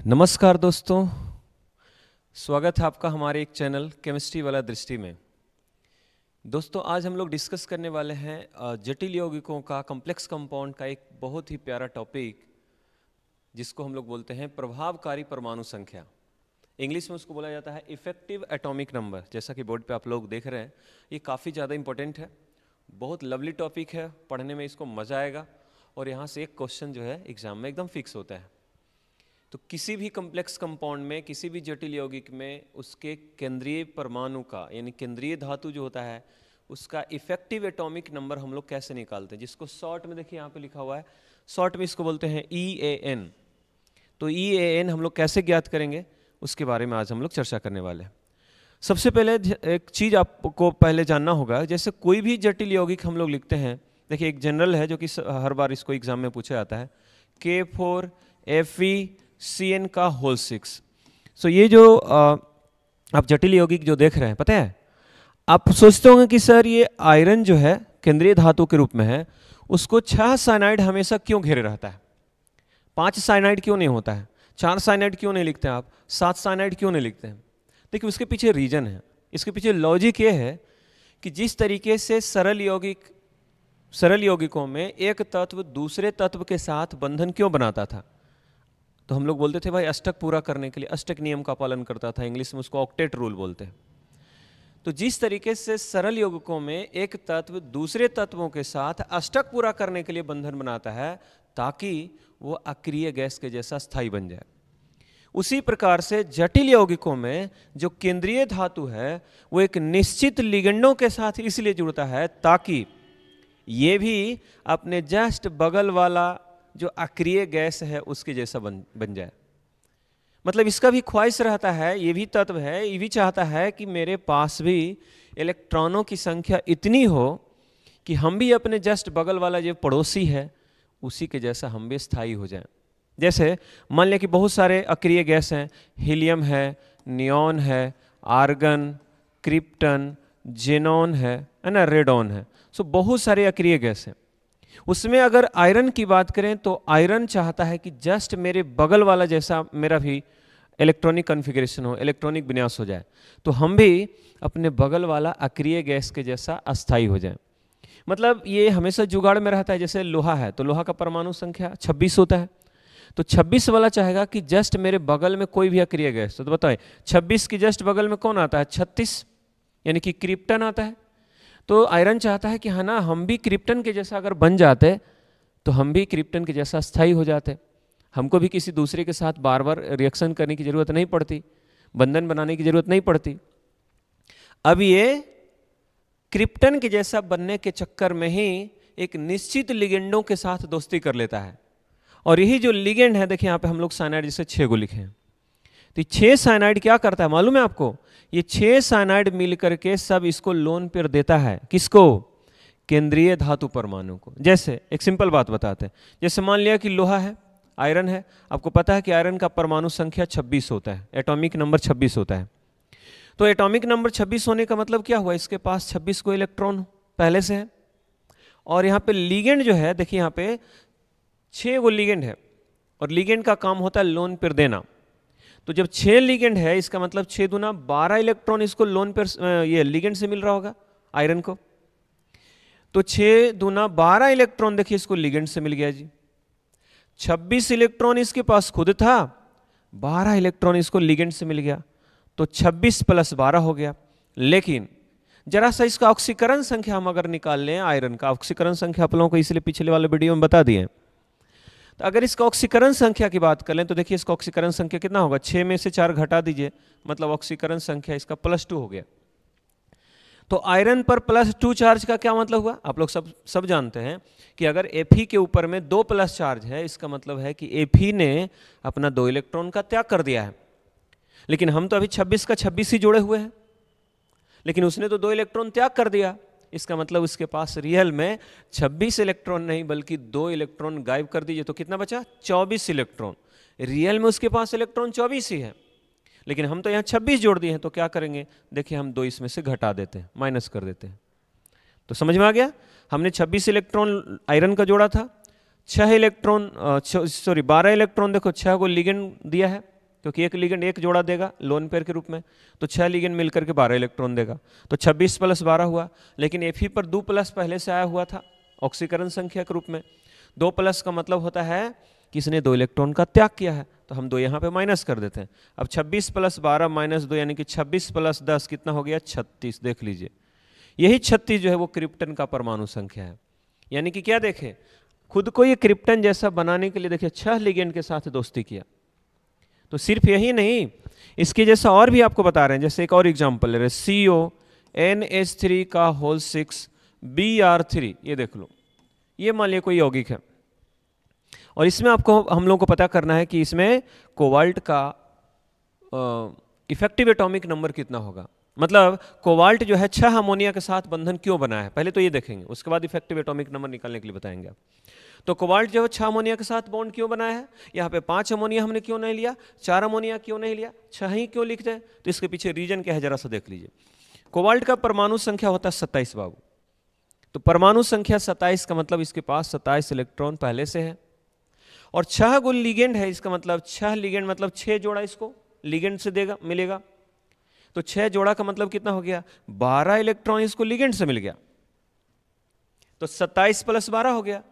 नमस्कार दोस्तों, स्वागत है आपका हमारे एक चैनल केमिस्ट्री वाला दृष्टि में। दोस्तों आज हम लोग डिस्कस करने वाले हैं जटिल यौगिकों का कॉम्प्लेक्स कंपाउंड का एक बहुत ही प्यारा टॉपिक जिसको हम लोग बोलते हैं प्रभावकारी परमाणु संख्या। इंग्लिश में उसको बोला जाता है इफेक्टिव एटॉमिक नंबर। जैसा कि बोर्ड पे आप लोग देख रहे हैं, ये काफ़ी ज़्यादा इंपॉर्टेंट है, बहुत लवली टॉपिक है, पढ़ने में इसको मज़ा आएगा और यहाँ से एक क्वेश्चन जो है एग्जाम में एकदम फिक्स होता है। तो किसी भी कॉम्प्लेक्स कंपाउंड में, किसी भी जटिल यौगिक में उसके केंद्रीय परमाणु का यानी केंद्रीय धातु जो होता है उसका इफेक्टिव एटॉमिक नंबर हम लोग कैसे निकालते हैं, जिसको शॉर्ट में देखिए यहाँ पे लिखा हुआ है, शॉर्ट में इसको बोलते हैं EAN। तो EAN हम लोग कैसे ज्ञात करेंगे उसके बारे में आज हम लोग चर्चा करने वाले हैं। सबसे पहले एक चीज़ आपको पहले जानना होगा, जैसे कोई भी जटिल यौगिक हम लोग लिखते हैं, देखिए एक जनरल है जो कि हर बार इसको एग्जाम में पूछा जाता है, K4FeCN का होल 6। सो ये जो आप जटिल यौगिक जो देख रहे हैं, पता है आप सोचते होंगे कि सर ये आयरन जो है केंद्रीय धातु के रूप में है, उसको 6 साइनाइड हमेशा क्यों घेरे रहता है, 5 साइनाइड क्यों नहीं होता है, 4 साइनाइड क्यों नहीं लिखते हैं आप, 7 साइनाइड क्यों नहीं लिखते हैं। देखिए उसके पीछे रीजन है, इसके पीछे लॉजिक ये है कि जिस तरीके से सरल यौगिकों में एक तत्व दूसरे तत्व के साथ बंधन क्यों बनाता था, तो हम लोग बोलते थे भाई अष्टक पूरा करने के लिए अष्टक नियम का पालन करता था, इंग्लिश में उसको ऑक्टेट रूल बोलते हैं। तो जिस तरीके से सरल यौगिकों में एक तत्व दूसरे तत्वों के साथ अष्टक पूरा करने के लिए बंधन बनाता है ताकि वो अक्रिय गैस के जैसा स्थायी बन जाए, उसी प्रकार से जटिल यौगिकों में जो केंद्रीय धातु है वो एक निश्चित लिगेंडों के साथ इसलिए जुड़ता है ताकि ये भी अपने जस्ट बगल वाला जो अक्रिय गैस है उसके जैसा बन जाए। मतलब इसका भी ख्वाहिश रहता है, ये भी तत्व है, ये भी चाहता है कि मेरे पास भी इलेक्ट्रॉनों की संख्या इतनी हो कि हम भी अपने जस्ट बगल वाला जो पड़ोसी है उसी के जैसा हम भी स्थायी हो जाएं। जैसे मान लिया कि बहुत सारे अक्रिय गैस हैं, हीलियम है, नियॉन है, आर्गन, क्रिप्टन, जेनॉन है ना, रेडॉन है। सो बहुत सारे अक्रिय गैस हैं। उसमें अगर आयरन की बात करें तो आयरन चाहता है कि जस्ट मेरे बगल वाला जैसा मेरा भी इलेक्ट्रॉनिक कॉन्फ़िगरेशन हो, इलेक्ट्रॉनिक विन्यास हो जाए, तो हम भी अपने बगल वाला अक्रिय गैस के जैसा अस्थायी हो जाए। मतलब ये हमेशा जुगाड़ में रहता है। जैसे लोहा है तो लोहा का परमाणु संख्या 26 होता है, तो 26 वाला चाहेगा कि जस्ट मेरे बगल में कोई भी अक्रिय गैस, तो बताए 26 की जस्ट बगल में कौन आता है, 36 यानी कि क्रिप्टन आता है। तो आयरन चाहता है कि हाँ ना, हम भी क्रिप्टन के जैसा अगर बन जाते तो हम भी क्रिप्टन के जैसा स्थायी हो जाते, हमको भी किसी दूसरे के साथ बार बार रिएक्शन करने की जरूरत नहीं पड़ती, बंधन बनाने की जरूरत नहीं पड़ती। अब ये क्रिप्टन के जैसा बनने के चक्कर में ही एक निश्चित लिगेंडों के साथ दोस्ती कर लेता है, और यही जो लिगेंड है, देखिए यहाँ पे हम लोग साइनाइड जैसे 6 को लिखे हैं, तो 6 साइनाइड क्या करता है मालूम है आपको, ये 6 साइनाइड मिल करके सब इसको लोन पेयर देता है, किसको, केंद्रीय धातु परमाणु को। जैसे एक सिंपल बात बताते हैं, जैसे मान लिया कि लोहा है, आयरन है, आपको पता है कि आयरन का परमाणु संख्या 26 होता है, एटॉमिक नंबर 26 होता है। तो एटॉमिक नंबर 26 होने का मतलब क्या हुआ, इसके पास 26 को इलेक्ट्रॉन पहले से है। और यहाँ पे लिगेंड जो है, देखिए यहाँ पे 6 गो लिगेंड है और लिगेंड का काम होता है लोन पेयर देना। तो जब 6 लिगेंड है इसका मतलब 6 दूना 12 इलेक्ट्रॉन इसको लोन पेयर ये लिगेंड से मिल रहा होगा आयरन को। तो 6 दूना 12 इलेक्ट्रॉन देखिए इसको लिगेंड से मिल गया जी। 26 इलेक्ट्रॉन इसके पास खुद था, 12 इलेक्ट्रॉन इसको लिगेंड से मिल गया, तो 26 + 12 हो गया। लेकिन जरा सा इसका ऑक्सीकरण संख्या हम अगर निकाल लें, आयरन का ऑक्सीकरण संख्या आप लोगों को इसलिए पिछले वाले वीडियो में बता दिए। तो अगर इसका ऑक्सीकरण संख्या की बात करें तो देखिए इसका ऑक्सीकरण संख्या कितना होगा, 6 में से 4 घटा दीजिए, मतलब ऑक्सीकरण संख्या इसका +2 हो गया। तो आयरन पर +2 चार्ज का क्या मतलब हुआ, आप लोग सब जानते हैं कि अगर Fe के ऊपर में 2 प्लस चार्ज है, इसका मतलब है कि Fe ने अपना 2 इलेक्ट्रॉन का त्याग कर दिया है। लेकिन हम तो अभी 26 का 26 ही जोड़े हुए हैं, लेकिन उसने तो 2 इलेक्ट्रॉन त्याग कर दिया, इसका मतलब उसके पास रियल में 26 इलेक्ट्रॉन नहीं बल्कि 2 इलेक्ट्रॉन गायब कर दीजिए तो कितना बचा, 24 इलेक्ट्रॉन। रियल में उसके पास इलेक्ट्रॉन 24 ही है, लेकिन हम तो यहाँ 26 जोड़ दिए हैं, तो क्या करेंगे, देखिए हम 2 इसमें से घटा देते हैं, माइनस कर देते हैं। तो समझ में आ गया, हमने 26 इलेक्ट्रॉन आयरन का जोड़ा था, 12 इलेक्ट्रॉन देखो 6 को लिगेंड दिया है, क्योंकि एक लिगेंड एक जोड़ा देगा लोन पेयर के रूप में, तो 6 लिगेंड मिलकर के 12 इलेक्ट्रॉन देगा, तो 26 + 12 हुआ। लेकिन Fe पर 2+ पहले से आया हुआ था ऑक्सीकरण संख्या के रूप में, 2+ का मतलब होता है कि इसने 2 इलेक्ट्रॉन का त्याग किया है, तो हम 2 यहाँ पे माइनस कर देते हैं। अब 26 + 12 - 2 यानी कि 26 + 10 कितना हो गया? 36। देख लीजिए, यही 36 जो है वो क्रिप्टन का परमाणु संख्या है। यानी कि क्या देखें, खुद को ये क्रिप्टन जैसा बनाने के लिए देखिए 6 लिगेंड के साथ दोस्ती किया। तो सिर्फ यही नहीं, इसके जैसा और भी आपको बता रहे हैं। जैसे एक और एग्जांपल ले रहे हैं, CONH3 Br3, ये देख लो, ये मान लिया कोई यौगिक है और इसमें आपको हम लोग को पता करना है कि इसमें कोबाल्ट का इफेक्टिव एटॉमिक नंबर कितना होगा। मतलब कोबाल्ट जो है 6 अमोनिया के साथ बंधन क्यों बना है, पहले तो ये देखेंगे, उसके बाद इफेक्टिव एटॉमिक नंबर निकालने के लिए बताएंगे आप। तो कोबाल्ट जो है 6 अमोनिया के साथ बॉन्ड क्यों बनाया है, यहाँ पे 5 अमोनिया हमने क्यों नहीं लिया, 4 अमोनिया क्यों नहीं लिया, 6 ही क्यों लिखते हैं? तो इसके पीछे रीजन क्या है जरा सा देख लीजिए। कोबाल्ट का परमाणु संख्या होता है 27 बाबू, तो परमाणु संख्या 27 का मतलब इसके पास 27 इलेक्ट्रॉन पहले से है, और 6 गुण लिगेंड है, इसका मतलब 6 लिगेंड मतलब 6 जोड़ा इसको लिगेंड से देगा मिलेगा, तो 6 जोड़ा का मतलब कितना हो गया? 12 इलेक्ट्रॉन इसको लिगेंड से मिल गया, तो 27 + 12 हो गया।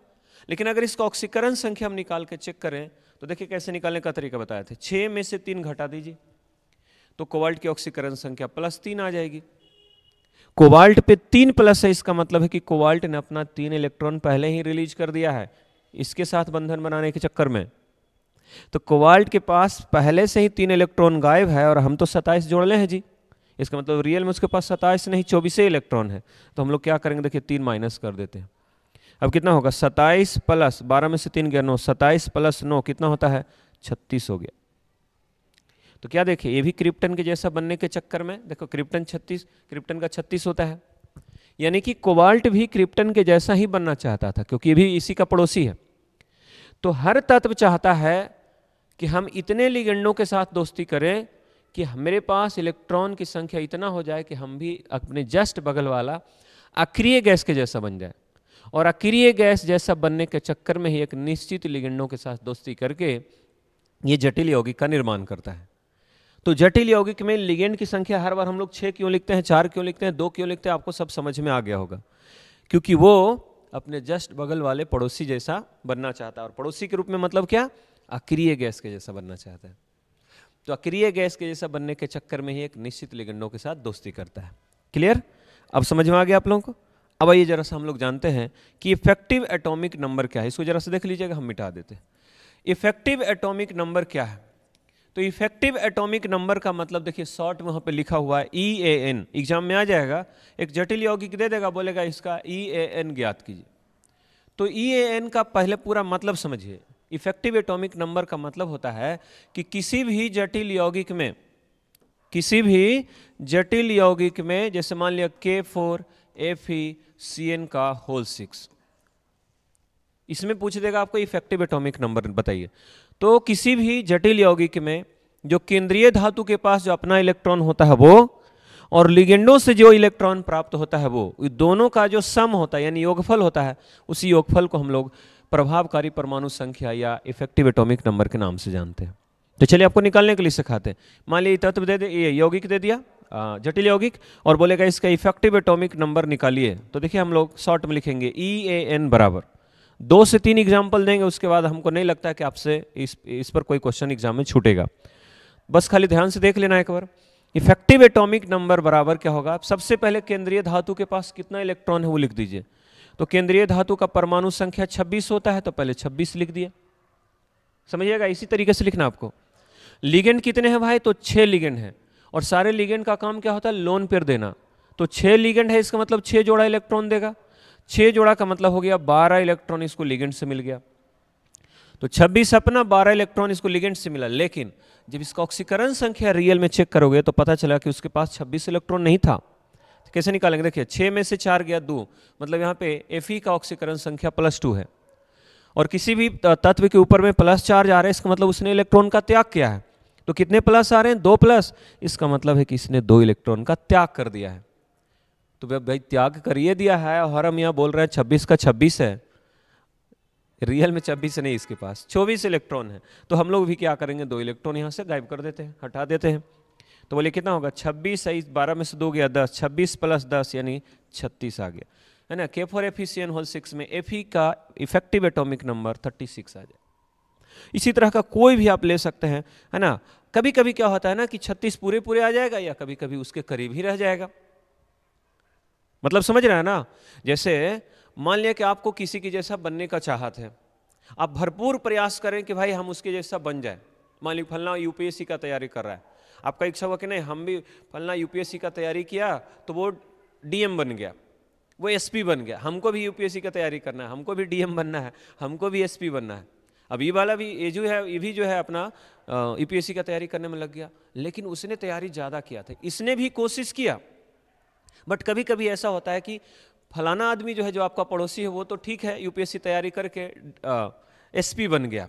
लेकिन अगर इसका ऑक्सीकरण संख्या हम निकाल के चेक करें तो देखिए कैसे निकालने का तरीका बताए थे। 6 में से 3 घटा दीजिए तो कोबाल्ट की ऑक्सीकरण संख्या +3 आ जाएगी। कोबाल्ट पे 3+ है, इसका मतलब है कि कोबाल्ट ने अपना 3 इलेक्ट्रॉन पहले ही रिलीज कर दिया है इसके साथ बंधन बनाने के चक्कर में। तो कोबाल्ट के पास पहले से ही 3 इलेक्ट्रॉन गायब है और हम तो 27 जोड़ले हैं जी, इसका मतलब रियल में उसके पास 27 नहीं 24 इलेक्ट्रॉन है। तो हम लोग क्या करेंगे, देखिए 3 माइनस कर देते हैं। अब कितना होगा? 27 + 12 में से 3 गया 9, 27 + 9 कितना होता है? 36 हो गया। तो क्या देखिए, ये भी क्रिप्टन के जैसा बनने के चक्कर में देखो क्रिप्टन 36, क्रिप्टन का 36 होता है, यानी कि कोबाल्ट भी क्रिप्टन के जैसा ही बनना चाहता था क्योंकि ये भी इसी का पड़ोसी है। तो हर तत्व चाहता है कि हम इतने लिगेंडों के साथ दोस्ती करें कि मेरे पास इलेक्ट्रॉन की संख्या इतना हो जाए कि हम भी अपने जस्ट बगल वाला अक्रिय गैस के जैसा बन जाए, और अक्रिय गैस जैसा बनने के चक्कर में ही एक निश्चित लिगेंडों के साथ दोस्ती करके ये जटिल यौगिक का निर्माण करता है। तो जटिल यौगिक में लिगेंड की संख्या हर बार हम लोग 6 क्यों लिखते हैं, 4 क्यों लिखते हैं, 2 क्यों लिखते हैं, आपको सब समझ में आ गया होगा। क्योंकि वो अपने जस्ट बगल वाले पड़ोसी जैसा बनना चाहता है, और पड़ोसी के रूप में मतलब क्या? अक्रिय गैस के जैसा बनना चाहता है। तो अक्रिय गैस के जैसा बनने के चक्कर में ही एक निश्चित लिगेंडों के साथ दोस्ती करता है। क्लियर? अब समझ में आ गया आप लोगों को? अब आइए जरा सा हम लोग जानते हैं कि इफेक्टिव एटॉमिक नंबर क्या है। इसको जरा सा देख लीजिएगा, हम मिटा देते हैं। इफेक्टिव एटॉमिक नंबर क्या है? तो इफेक्टिव एटॉमिक नंबर का मतलब देखिए शॉर्ट में वहाँ पे लिखा हुआ है EAN। एग्जाम में आ जाएगा, एक जटिल यौगिक दे देगा, बोलेगा इसका EAN ज्ञात कीजिए। तो EAN का पहले पूरा मतलब समझिए। इफेक्टिव एटॉमिक नंबर का मतलब होता है कि किसी भी जटिल यौगिक में, किसी भी जटिल यौगिक में, जैसे मान लिया K4FeCN का होल 6, इसमें पूछ देगा आपको इफेक्टिव एटॉमिक नंबर बताइए। तो किसी भी जटिल यौगिक में जो केंद्रीय धातु के पास जो अपना इलेक्ट्रॉन होता है वो, और लिगेंडों से जो इलेक्ट्रॉन प्राप्त होता है वो, दोनों का जो सम होता है यानी योगफल होता है, उसी योगफल को हम लोग प्रभावकारी परमाणु संख्या या इफेक्टिव एटॉमिक नंबर के नाम से जानते हैं। तो चलिए आपको निकालने के लिए सिखाते हैं। मान लीजिए तत्व दे दे, ये यौगिक दे दिया जटिल यौगिक, और बोलेगा इसका इफेक्टिव एटॉमिक नंबर निकालिए। तो देखिए हम लोग शॉर्ट में लिखेंगे EAN बराबर 2 से 3 एग्जाम्पल देंगे, उसके बाद हमको नहीं लगता है कि आपसे इस पर कोई क्वेश्चन एग्जाम में छूटेगा। बस खाली ध्यान से देख लेना एक बार। इफेक्टिव एटॉमिक नंबर बराबर क्या होगा? सबसे पहले केंद्रीय धातु के पास कितना इलेक्ट्रॉन है वो लिख दीजिए। तो केंद्रीय धातु का परमाणु संख्या 26 होता है, तो पहले 26 लिख दिए। समझिएगा, इसी तरीके से लिखना आपको। लिगेंड कितने हैं भाई? तो 6 लिगेंड हैं, और सारे लिगेंड का काम क्या होता है? लोन पेयर देना। तो 6 लिगेंड है, इसका मतलब 6 जोड़ा इलेक्ट्रॉन देगा। 6 जोड़ा का मतलब हो गया 12 इलेक्ट्रॉन इसको लिगेंड से मिल गया। तो 26 अपना, 12 इलेक्ट्रॉन इसको लिगेंड से मिला। लेकिन जब इसका ऑक्सीकरण संख्या रियल में चेक करोगे तो पता चला कि उसके पास 26 इलेक्ट्रॉन नहीं था। तो कैसे निकालेंगे? देखिए 6 में से 4 गया 2, मतलब यहाँ पे Fe का ऑक्सीकरण संख्या +2 है, और किसी भी तत्व के ऊपर में प्लस चार्ज आ रहा है, इसका मतलब उसने इलेक्ट्रॉन का त्याग किया है। तो कितने प्लस आ रहे हैं? 2 प्लस। इसका मतलब है कि इसने 2 इलेक्ट्रॉन का त्याग कर दिया है। तो भाई त्याग करिए दिया है, और हम यहाँ बोल रहे हैं 26 का 26 है, रियल में 26 नहीं, इसके पास 24 इलेक्ट्रॉन है। तो हम लोग भी क्या करेंगे, 2 इलेक्ट्रॉन यहाँ से गायब कर देते हैं, हटा देते हैं। तो बोले कितना होगा, 26 है, 12 में से 2 गया 10, 26 + 10 यानी 36 आ गया, है ना। K for Fe(n)6 में Fe का इफेक्टिव एटॉमिक नंबर 36 आ जाए। इसी तरह का कोई भी आप ले सकते हैं, है ना। कभी कभी क्या होता है ना कि 36 पूरे पूरे आ जाएगा, या कभी कभी उसके करीब ही रह जाएगा। मतलब समझ रहे हैं ना। जैसे मान लिया कि आपको किसी की जैसा बनने का चाहत है, आप भरपूर प्रयास करें कि भाई हम उसके जैसा बन जाए। मान लीजिए फलना यूपीएससी का तैयारी कर रहा है, आपका इच्छा हुआ कि नहीं हम भी फलना यूपीएससी का तैयारी किया तो वो डीएम बन गया, वो एसपी बन गया, हमको भी यूपीएससी का तैयारी करना है, हमको भी डीएम बनना है, हमको भी एसपी बनना है। अब ये वाला भी ये जो है, ये भी जो है अपना यूपीएससी का तैयारी करने में लग गया, लेकिन उसने तैयारी ज़्यादा किया था, इसने भी कोशिश किया। बट कभी कभी ऐसा होता है कि फलाना आदमी जो है, जो आपका पड़ोसी है, वो तो ठीक है यूपीएससी तैयारी करके एसपी बन गया,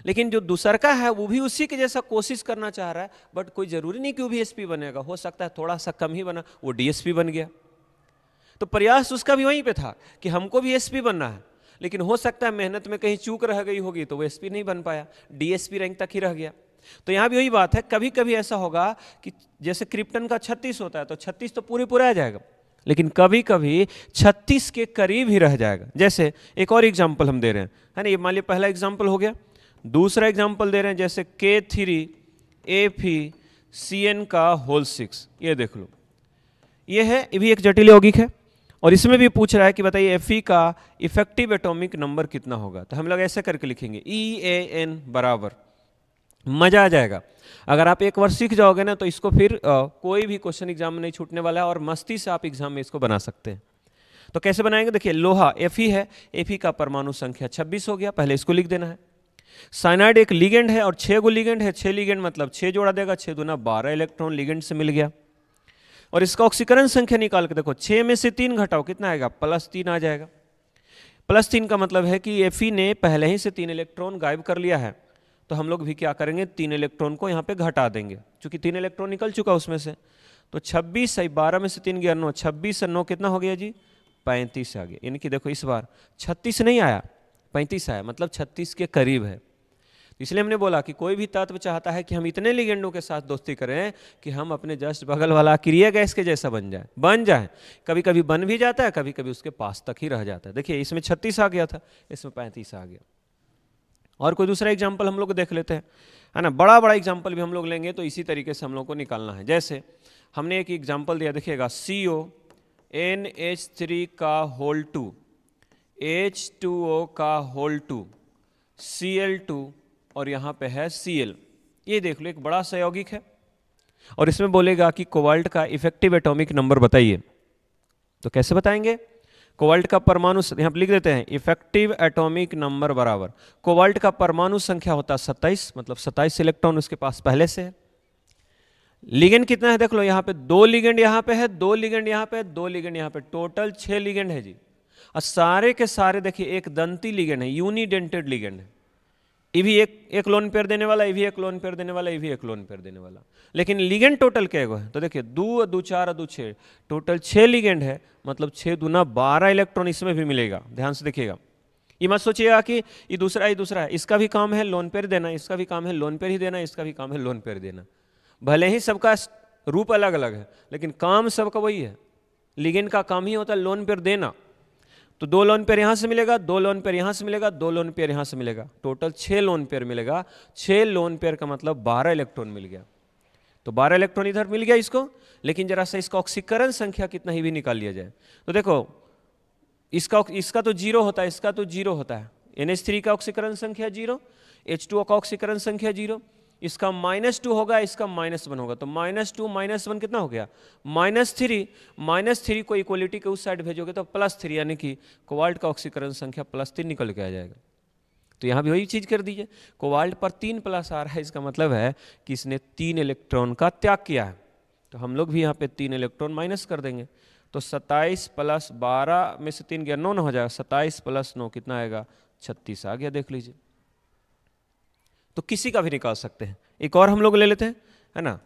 लेकिन जो दूसर का है वो भी उसी के जैसा कोशिश करना चाह रहा है, बट कोई ज़रूरी नहीं कि वो भी एसपी बनेगा, हो सकता है थोड़ा सा कम ही बना, वो डीएसपी बन गया। तो प्रयास उसका भी वहीं पे था कि हमको भी एसपी बनना है, लेकिन हो सकता है मेहनत में कहीं चूक रह गई होगी तो वो एसपी नहीं बन पाया, डीएसपी रैंक तक ही रह गया। तो यहाँ भी वही बात है, कभी कभी ऐसा होगा कि जैसे क्रिप्टन का 36 होता है तो 36 तो पूरे पूरा आ जाएगा, लेकिन कभी कभी 36 के करीब ही रह जाएगा। जैसे एक और एग्जाम्पल हम दे रहे हैं, है ना। ये मान लिया पहला एग्जाम्पल हो गया, दूसरा एग्जाम्पल दे रहे हैं जैसे K3FeCN(6), ये देख लो, ये है, ये भी एक जटिल यौगिक है, और इसमें भी पूछ रहा है कि बताइए Fe का इफेक्टिव एटॉमिक नंबर कितना होगा। तो हम लोग ऐसे करके लिखेंगे EAN बराबर, मजा आ जाएगा। अगर आप एक वर्ष सीख जाओगे ना तो इसको फिर कोई भी क्वेश्चन एग्जाम में नहीं छूटने वाला है, और मस्ती से आप एग्जाम में इसको बना सकते हैं। तो कैसे बनाएंगे, देखिए लोहा Fe है, Fe का परमाणु संख्या 26 हो गया, पहले इसको लिख देना है। साइनाइड एक लिगेंड है और 6 गो लिगेंड है, 6 लिगेंड मतलब 6 जोड़ा देगा, 6 दूना 12 इलेक्ट्रॉन लिगेंड से मिल गया। और इसका ऑक्सीकरण संख्या निकाल के देखो, 6 में से 3 घटाओ कितना आएगा, +3 आ जाएगा। +3 का मतलब है कि Fe ने पहले ही से 3 इलेक्ट्रॉन गायब कर लिया है, तो हम लोग भी क्या करेंगे, 3 इलेक्ट्रॉन को यहाँ पे घटा देंगे, क्योंकि 3 इलेक्ट्रॉन निकल चुका उसमें से। तो 26 है, 12 में से 3 गया 9, 26 से 9 कितना हो गया जी, 35 आ गया। यानी कि देखो इस बार 36 नहीं आया, 35 आया, मतलब 36 के करीब है। इसलिए हमने बोला कि कोई भी तत्व चाहता है कि हम इतने लिगेंडों के साथ दोस्ती करें कि हम अपने जस्ट बगल वाला अक्रिय गैस के जैसा बन जाए। कभी कभी बन भी जाता है, कभी कभी उसके पास तक ही रह जाता है। देखिए इसमें 36 आ गया था, इसमें 35 आ गया। और कोई दूसरा एग्जाम्पल हम लोग देख लेते हैं, है ना। बड़ा बड़ा एग्जाम्पल भी हम लोग लेंगे तो इसी तरीके से हम लोग को निकालना है। जैसे हमने एक एग्जाम्पल दिया, देखिएगा CONH3 का होल 2, H2O का होल 2, Cl2 और यहाँ पे है Cl। ये देख लो एक बड़ा सा यौगिक है, और इसमें बोलेगा कि कोबाल्ट का इफेक्टिव एटॉमिक नंबर बताइए। तो कैसे बताएंगे, कोबाल्ट का परमाणु, यहाँ पे लिख देते हैं इफेक्टिव एटॉमिक नंबर बराबर, कोबाल्ट का परमाणु संख्या होता है 27, मतलब 27 इलेक्ट्रॉन उसके पास पहले से है। लिगेंड कितना है देख लो, यहाँ पे 2 लिगेंड यहाँ पे है, 2 लिगेंड यहाँ पे, 2 लिगेंड यहाँ पे, टोटल 6 लिगेंड है जी। और सारे के सारे देखिए एक दंती लिगेंड है, यूनिडेंटेड लिगेंड है। ये भी एक लोन पेयर देने वाला, ये भी एक लोन पेयर देने वाला, ये भी एक लोन पेयर देने वाला, लेकिन लिगेंड टोटल क्या है, तो देखिए 2 2 4 2 6, टोटल 6 लिगेंड है, मतलब 6 दूना 12 इलेक्ट्रॉन इसमें भी मिलेगा। ध्यान से देखिएगा, ये मत सोचिएगा कि ये दूसरा है, इसका भी काम है लोन पेयर देना, इसका भी काम है लोन पेयर ही देना, इसका भी काम है लोन पेयर देना। भले ही सबका रूप अलग अलग है, लेकिन काम सबका वही है। लिगेंड का काम ही होता है लोन पेयर देना। तो 2 लोन पेयर यहाँ से मिलेगा, 2 लोन पेयर यहाँ से मिलेगा, 2 लोन पेयर यहाँ से मिलेगा, टोटल 6 लोन पेयर मिलेगा। 6 लोन पेयर का मतलब 12 इलेक्ट्रॉन मिल गया। तो 12 इलेक्ट्रॉन इधर मिल गया इसको, लेकिन जरा सा इसका ऑक्सीकरण संख्या कितना ही भी निकाल लिया जाए तो देखो इसका तो 0 होता है, इसका तो 0 होता है। NH3 का ऑक्सीकरण संख्या 0, H2O का ऑक्सीकरण संख्या 0, इसका -2 होगा, इसका -1 होगा, तो -2 -1 कितना हो गया, -3। -3 को इक्वलिटी के उस साइड भेजोगे तो +3, यानी कि कोबाल्ट का ऑक्सीकरण संख्या +3 निकल के आ जाएगा। तो यहाँ भी वही चीज़ कर दीजिए, कोबाल्ट पर 3 प्लस आ रहा है, इसका मतलब है कि इसने 3 इलेक्ट्रॉन का त्याग किया है। तो हम लोग भी यहाँ पे 3 इलेक्ट्रॉन माइनस कर देंगे, तो 27 + 12 में से 3 गया 9 हो जाएगा, 27 + 9 कितना आएगा, 36 आ गया। देख लीजिए, तो किसी का भी निकाल सकते हैं। एक और हम लोग ले लेते हैं, है ना,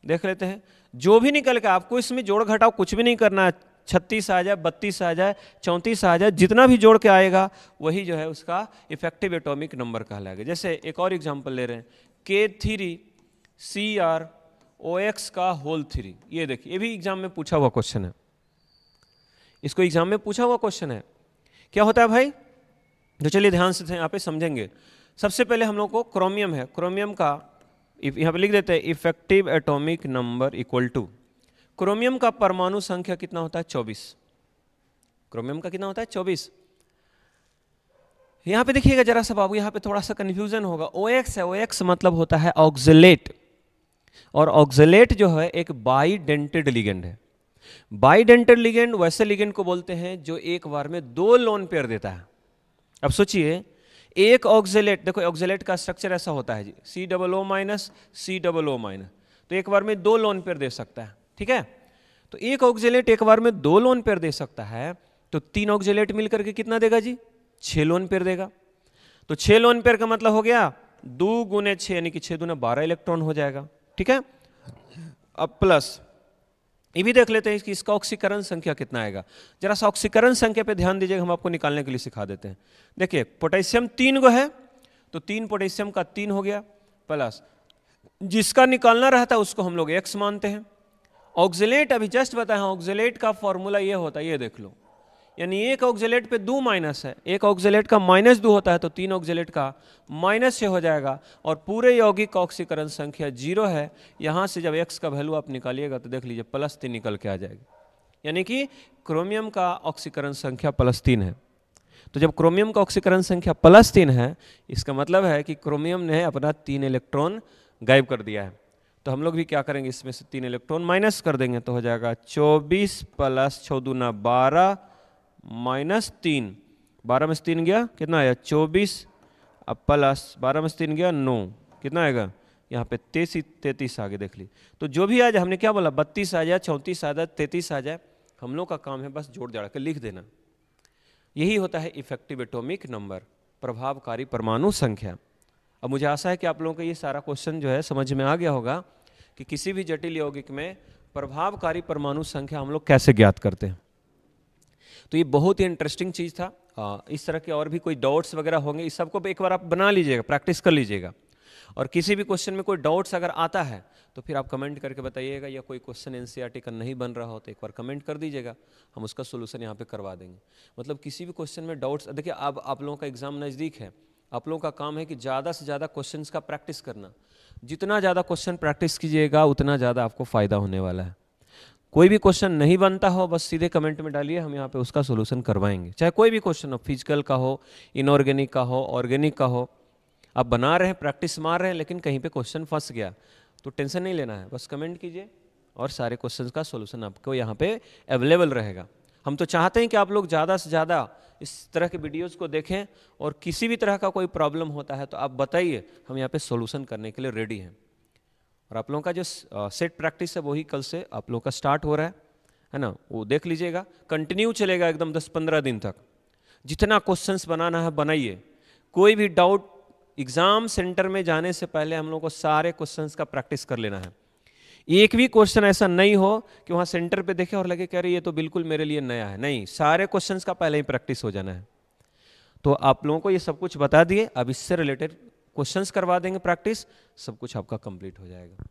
देख लेते हैं। जो भी निकल के, आपको इसमें जोड़ घटाव कुछ भी नहीं करना है, 36 आ जाए, 32 आ जाए, 34 आ जाए, जितना भी जोड़ के आएगा वही जो है उसका इफेक्टिव एटॉमिक नंबर कहलाएगा। जैसे एक और एग्जांपल ले रहे हैं, K3CrOX का होल 3। ये देखिए, ये भी एग्जाम में पूछा हुआ क्वेश्चन है, इसको एग्जाम में पूछा हुआ क्वेश्चन है। क्या होता है भाई, तो चलिए ध्यान से यहाँ पे समझेंगे। सबसे पहले हम लोग को क्रोमियम है, क्रोमियम का यहाँ पे लिख देते हैं effective atomic number equal to, chromium का परमाणु संख्या कितना होता है 24। क्रोमियम का कितना होता है 24। यहाँ पे देखिएगा जरा सा बाबू, यहाँ पे थोड़ा सा कंफ्यूजन होगा। OX है, OX मतलब होता है ऑक्सलेट, और ऑक्सलेट जो है एक बाइडेंटेड लिगेंड है। बाइडेंटेड लिगेंड वैसे लिगेंड को बोलते हैं जो एक बार में 2 लोन पेयर देता है। अब सोचिए, एक ऑक्सलेट, देखो ऑक्सलेट का स्ट्रक्चर ऐसा होता है जी, COO माइनस COO माइनस, तो एक बार में 2 लोन पेयर दे सकता है, ठीक है। तो एक ऑक्सलेट एक बार में 2 लोन पेयर दे सकता है, तो 3 ऑक्सलेट मिलकर के कितना देगा जी, 6 लोन पेयर देगा। तो 6 लोन पेयर का मतलब हो गया 2 गुने 6 यानी कि 6 दूना 12 इलेक्ट्रॉन हो जाएगा, ठीक है। अब प्लस ये भी देख लेते हैं कि इसका ऑक्सीकरण संख्या कितना आएगा। जरा सा ऑक्सीकरण संख्या पे ध्यान दीजिएगा, हम आपको निकालने के लिए सिखा देते हैं। देखिए पोटेशियम 3 गो है, तो 3 पोटेशियम का 3 हो गया, प्लस जिसका निकालना रहता है उसको हम लोग X मानते हैं। ऑक्सलेट अभी जस्ट बताया, ऑक्सलेट का फॉर्मूला ये होता है, ये देख लो, यानी एक ऑक्सलेट पे 2 माइनस है, एक ऑक्सलेट का -2 होता है, तो 3 ऑक्सलेट का -6 हो जाएगा, और पूरे यौगिक का ऑक्सीकरण संख्या 0 है। यहाँ से जब X का वैल्यू आप निकालिएगा तो देख लीजिए +3 निकल के आ जाएगी, यानी कि क्रोमियम का ऑक्सीकरण संख्या +3 है। तो जब क्रोमियम का ऑक्सीकरण संख्या +3 है, इसका मतलब है कि क्रोमियम ने अपना 3 इलेक्ट्रॉन गायब कर दिया है। तो हम लोग भी क्या करेंगे, इसमें से 3 इलेक्ट्रॉन माइनस कर देंगे, तो हो जाएगा 24 + 6 दूना 12 -3, 12 में से 3 गया, कितना आया 24, अब प्लस 12 में से 3 गया 9, कितना आएगा यहाँ पे 33 आगे देख ली। तो जो भी आ जाए, हमने क्या बोला 32 आ जाए, 34 आ जाए, 33 आ जाए, हम लोग का काम है बस जोड़ जाड़ के लिख देना। यही होता है इफेक्टिव एटॉमिक नंबर, प्रभावकारी परमाणु संख्या। अब मुझे आशा है कि आप लोगों को ये सारा क्वेश्चन जो है समझ में आ गया होगा कि किसी भी जटिल यौगिक में प्रभावकारी परमाणु संख्या हम लोग कैसे ज्ञात करते हैं। तो ये बहुत ही इंटरेस्टिंग चीज़ था। इस तरह के और भी कोई डाउट्स वगैरह होंगे, इस सबको एक बार आप बना लीजिएगा, प्रैक्टिस कर लीजिएगा, और किसी भी क्वेश्चन में कोई डाउट्स अगर आता है तो फिर आप कमेंट करके बताइएगा, या कोई क्वेश्चन NCERT का नहीं बन रहा हो तो एक बार कमेंट कर दीजिएगा, हम उसका सोल्यूशन यहाँ पे करवा देंगे। मतलब किसी भी क्वेश्चन में डाउट्स, देखिए अब आप लोगों का एग्जाम नज़दीक है, आप लोगों का काम है कि ज़्यादा से ज़्यादा क्वेश्चंस का प्रैक्टिस करना। जितना ज़्यादा क्वेश्चन प्रैक्टिस कीजिएगा उतना ज़्यादा आपको फ़ायदा होने वाला है। कोई भी क्वेश्चन नहीं बनता हो बस सीधे कमेंट में डालिए, हम यहाँ पे उसका सोल्यूशन करवाएंगे। चाहे कोई भी क्वेश्चन हो, फिजिकल का हो, इनऑर्गेनिक का हो, ऑर्गेनिक का हो, आप बना रहे हैं, प्रैक्टिस मार रहे हैं, लेकिन कहीं पे क्वेश्चन फंस गया तो टेंशन नहीं लेना है, बस कमेंट कीजिए और सारे क्वेश्चन का सोल्यूशन आपको यहाँ पे अवेलेबल रहेगा। हम तो चाहते हैं कि आप लोग ज़्यादा से ज़्यादा इस तरह के वीडियोज़ को देखें, और किसी भी तरह का कोई प्रॉब्लम होता है तो आप बताइए, हम यहाँ पे सोल्यूशन करने के लिए रेडी हैं। और आप लोगों का जो सेट प्रैक्टिस है वही कल से आप लोगों का स्टार्ट हो रहा है ना, वो देख लीजिएगा, कंटिन्यू चलेगा एकदम 10-15 दिन तक। जितना क्वेश्चंस बनाना है बनाइए, कोई भी डाउट एग्ज़ाम सेंटर में जाने से पहले हम लोग को सारे क्वेश्चंस का प्रैक्टिस कर लेना है। एक भी क्वेश्चन ऐसा नहीं हो कि वहाँ सेंटर पे देखे और लगे कह रहे ये तो बिल्कुल मेरे लिए नया है, नहीं, सारे क्वेश्चंस का पहले ही प्रैक्टिस हो जाना है। तो आप लोगों को ये सब कुछ बता दिए, अब इससे रिलेटेड क्वेश्चंस करवा देंगे प्रैक्टिस, सब कुछ आपका कंप्लीट हो जाएगा।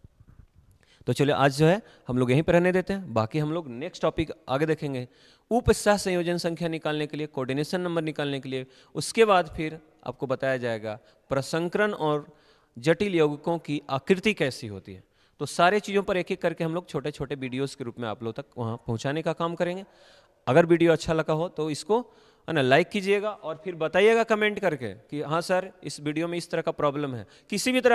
तो चलिए आज जो है हम लोग यहीं पर रहने देते हैं, बाकी हम लोग नेक्स्ट टॉपिक आगे देखेंगे। उप सह संयोजन संख्या निकालने के लिए, कोऑर्डिनेशन नंबर निकालने के लिए, उसके बाद फिर आपको बताया जाएगा प्रसंकरण और जटिल यौगिकों की आकृति कैसी होती है। तो सारे चीज़ों पर एक एक करके हम लोग छोटे छोटे वीडियोज़ के रूप में आप लोग तक वहाँ पहुँचाने का काम करेंगे। अगर वीडियो अच्छा लगा हो तो इसको है ना लाइक कीजिएगा, और फिर बताइएगा कमेंट करके कि हाँ सर इस वीडियो में इस तरह का प्रॉब्लम है, किसी भी तरह